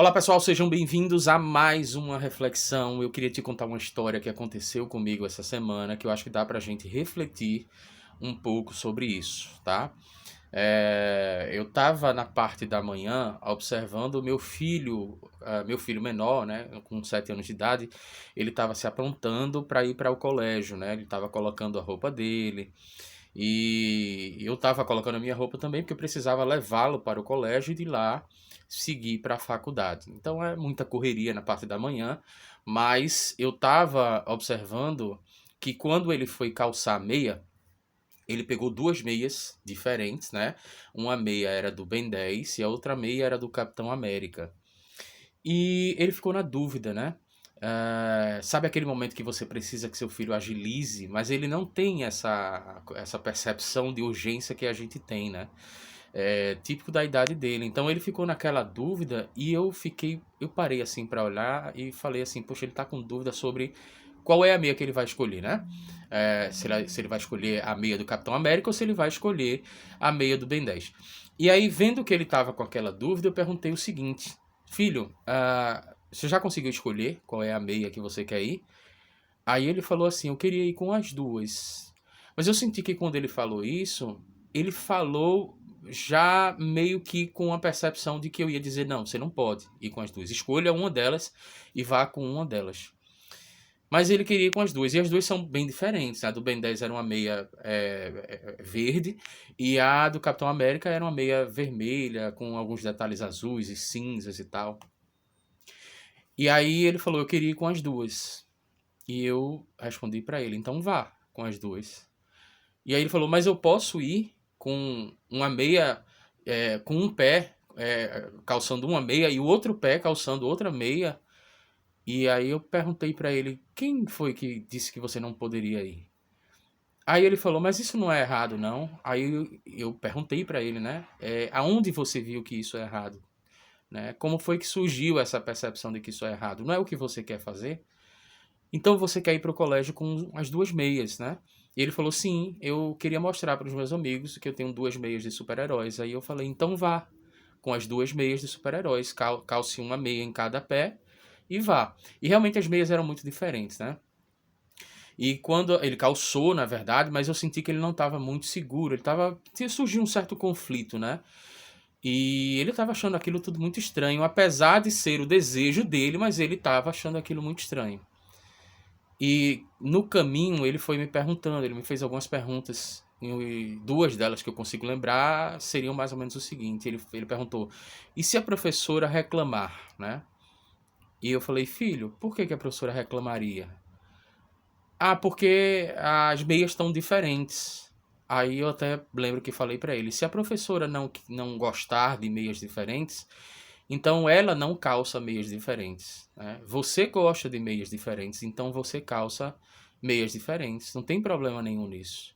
Olá pessoal, sejam bem-vindos a mais uma reflexão. Eu queria te contar uma história que aconteceu comigo essa semana, que eu acho que dá pra gente refletir um pouco sobre isso, tá? Eu estava na parte da manhã observando o meu filho menor, né, com 7 anos de idade. Ele estava se aprontando para ir para o colégio, né? Ele estava colocando a roupa dele e eu estava colocando a minha roupa também porque eu precisava levá-lo para o colégio e de lá seguir para a faculdade. Então é muita correria na parte da manhã, mas eu estava observando que quando ele foi calçar a meia, ele pegou duas meias diferentes, né? Uma meia era do Ben 10 e a outra meia era do Capitão América. E ele ficou na dúvida, né? Sabe aquele momento que você precisa que seu filho agilize, mas ele não tem essa percepção de urgência que a gente tem, né? É típico da idade dele. Então ele ficou naquela dúvida e eu parei assim para olhar e falei assim, poxa, ele tá com dúvida sobre qual é a meia que ele vai escolher, né? Se ele vai escolher a meia do Capitão América ou se ele vai escolher a meia do Ben 10. E aí, vendo que ele tava com aquela dúvida, eu perguntei o seguinte: filho, você já conseguiu escolher qual é a meia que você quer ir? Aí ele falou assim: eu queria ir com as duas. Mas eu senti que quando ele falou isso, ele falou já meio que com a percepção de que eu ia dizer: não, você não pode ir com as duas. Escolha uma delas e vá com uma delas. Mas ele queria ir com as duas. E as duas são bem diferentes. A do Ben 10 era uma meia verde. E a do Capitão América era uma meia vermelha, com alguns detalhes azuis e cinzas e tal. E aí ele falou: eu queria ir com as duas. E eu respondi pra ele: então vá com as duas. E aí ele falou: mas eu posso ir com uma meia, com um pé calçando uma meia e o outro pé calçando outra meia. E aí eu perguntei pra ele: quem foi que disse que você não poderia ir? Aí ele falou: mas isso não é errado, não. Aí eu perguntei pra ele, né? Aonde você viu que isso é errado? Né? Como foi que surgiu essa percepção de que isso é errado? Não é o que você quer fazer? Então você quer ir para o colégio com as duas meias, né? E ele falou: sim, eu queria mostrar para os meus amigos que eu tenho duas meias de super-heróis. Aí eu falei: então vá com as duas meias de super-heróis, calce uma meia em cada pé e vá. E realmente as meias eram muito diferentes, né? E quando ele calçou, na verdade, mas eu senti que ele não estava muito seguro. Tinha surgido um certo conflito, né? E ele estava achando aquilo tudo muito estranho, apesar de ser o desejo dele, mas ele estava achando aquilo muito estranho. E no caminho ele foi me perguntando, ele me fez algumas perguntas, e duas delas que eu consigo lembrar seriam mais ou menos o seguinte: ele perguntou, e se a professora reclamar, né? E eu falei: filho, por que a professora reclamaria? Ah, porque as meias estão diferentes. Aí eu até lembro que falei pra ele: se a professora não gostar de meias diferentes, então ela não calça meias diferentes, né? Você gosta de meias diferentes, então você calça meias diferentes. Não tem problema nenhum nisso.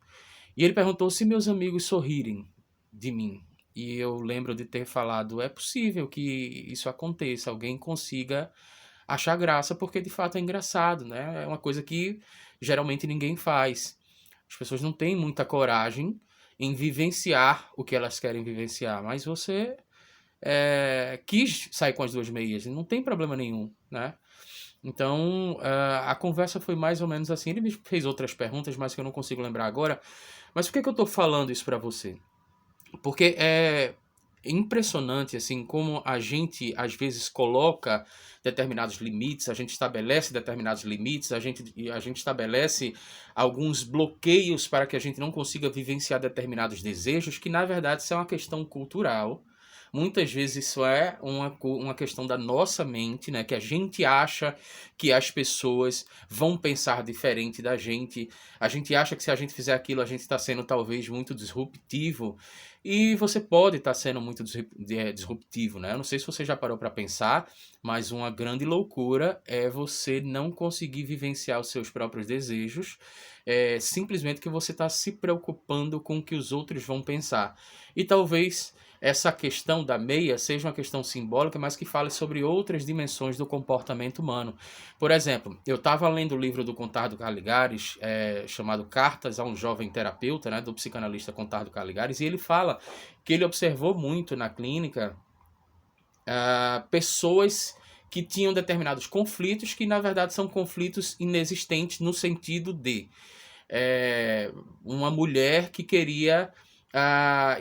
E ele perguntou se meus amigos sorrirem de mim. E eu lembro de ter falado: é possível que isso aconteça, alguém consiga achar graça, porque de fato é engraçado, né? É uma coisa que geralmente ninguém faz. As pessoas não têm muita coragem em vivenciar o que elas querem vivenciar, mas você quis sair com as duas meias, não tem problema nenhum, né? Então, a conversa foi mais ou menos assim. Ele me fez outras perguntas, mas que eu não consigo lembrar agora. Mas por que eu estou falando isso para você? Porque é impressionante assim como a gente às vezes coloca determinados limites, a gente estabelece determinados limites, a gente estabelece alguns bloqueios para que a gente não consiga vivenciar determinados desejos, que na verdade são uma questão cultural. Muitas vezes isso é uma questão da nossa mente, né? Que a gente acha que as pessoas vão pensar diferente da gente. A gente acha que se a gente fizer aquilo, a gente está sendo talvez muito disruptivo. E você pode estar sendo muito disruptivo, né? Eu não sei se você já parou para pensar, mas uma grande loucura é você não conseguir vivenciar os seus próprios desejos, simplesmente que você está se preocupando com o que os outros vão pensar. E talvez essa questão da meia seja uma questão simbólica, mas que fale sobre outras dimensões do comportamento humano. Por exemplo, eu estava lendo o livro do Contardo Caligares, chamado Cartas a um Jovem Terapeuta, né, do psicanalista Contardo Caligares, e ele fala que ele observou muito na clínica pessoas que tinham determinados conflitos que, na verdade, são conflitos inexistentes no sentido de uma mulher que queria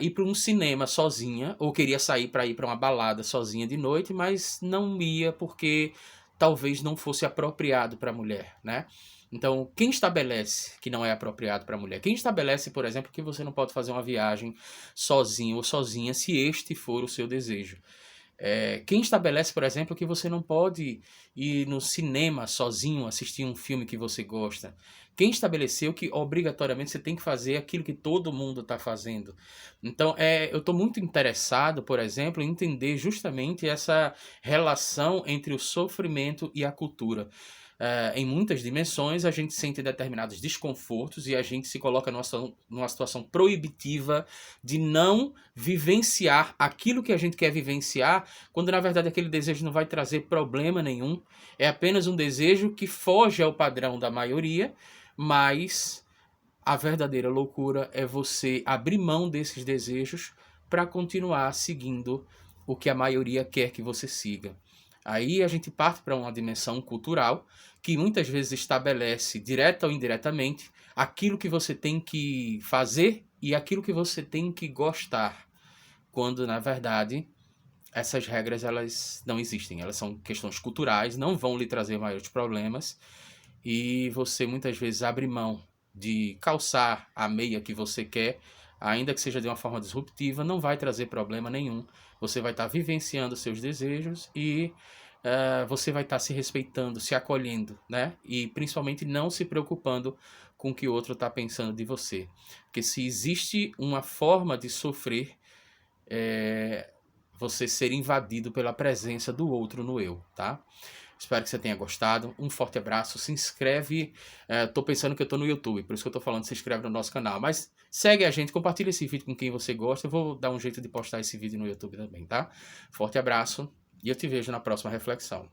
ir para um cinema sozinha, ou queria sair para ir para uma balada sozinha de noite, mas não ia porque talvez não fosse apropriado para a mulher, né? Então, quem estabelece que não é apropriado para a mulher? Quem estabelece, por exemplo, que você não pode fazer uma viagem sozinho ou sozinha se este for o seu desejo? Quem estabelece, por exemplo, que você não pode ir no cinema sozinho assistir um filme que você gosta? Quem estabeleceu que obrigatoriamente você tem que fazer aquilo que todo mundo está fazendo? Então, eu estou muito interessado, por exemplo, em entender justamente essa relação entre o sofrimento e a cultura. Em muitas dimensões, a gente sente determinados desconfortos e a gente se coloca numa situação proibitiva de não vivenciar aquilo que a gente quer vivenciar, quando na verdade aquele desejo não vai trazer problema nenhum. É apenas um desejo que foge ao padrão da maioria, mas a verdadeira loucura é você abrir mão desses desejos para continuar seguindo o que a maioria quer que você siga. Aí a gente parte para uma dimensão cultural que muitas vezes estabelece, direta ou indiretamente, aquilo que você tem que fazer e aquilo que você tem que gostar, quando na verdade essas regras elas não existem, elas são questões culturais, não vão lhe trazer maiores problemas e você muitas vezes abre mão de calçar a meia que você quer, ainda que seja de uma forma disruptiva, não vai trazer problema nenhum. Você vai estar vivenciando seus desejos e você vai estar se respeitando, se acolhendo, né? E principalmente não se preocupando com o que o outro está pensando de você. Porque se existe uma forma de sofrer, você ser invadido pela presença do outro no eu, tá? Espero que você tenha gostado. Um forte abraço. Se inscreve. Tô pensando que eu tô no YouTube, por isso que eu tô falando, se inscreve no nosso canal. Mas segue a gente, compartilha esse vídeo com quem você gosta. Eu vou dar um jeito de postar esse vídeo no YouTube também, tá? Forte abraço e eu te vejo na próxima reflexão.